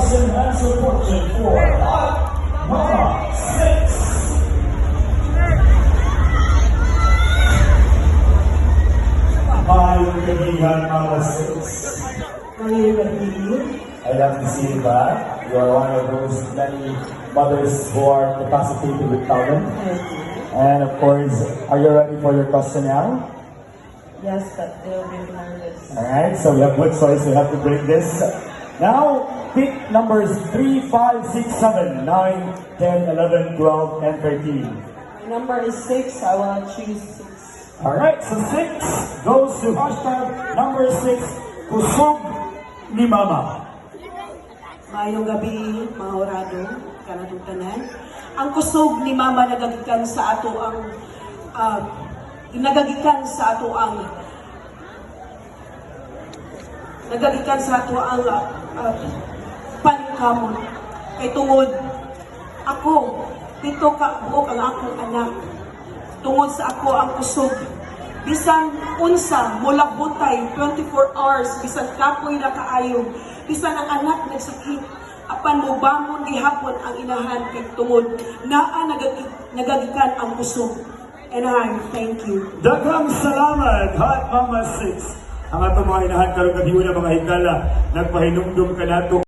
question answer portion for Hot Mama 6. Mayong gabi, Hot Mama 6. Mayong gabi. I love to see you back. You are one of those many mothers who are capacitated with talent. And of course, are you ready for your question now? Yes, but they'll be nervous. Alright, so we have good choice. We have to break this. Now, pick numbers 3, 5, 6, 7, 9, 10, 11, 12, and 13. My number is 6. I will choose 6. Alright, so 6 goes to hashtag number 6, Kusog ni Mama. Mayong gabi, mga orado, kanatutanan. Ang kusog ni Mama nagagikan sa ato ang paningkamon. Kay tungod ako dito ka buok ang akong anak. Tungod sa ako ang kusog. Bisan unsa mula butay 24 hours, bisan kapoy na kaayo, bisan ang anak nagsakit, apan mo bangon gihapon ang inahan kay tungod naa nagagikan ang kusog. And I thank you. Daghang salamat, Hot Mama 6. Ang atong mga inahan karong gabi una mga higala, nagpahinumdum ka nato.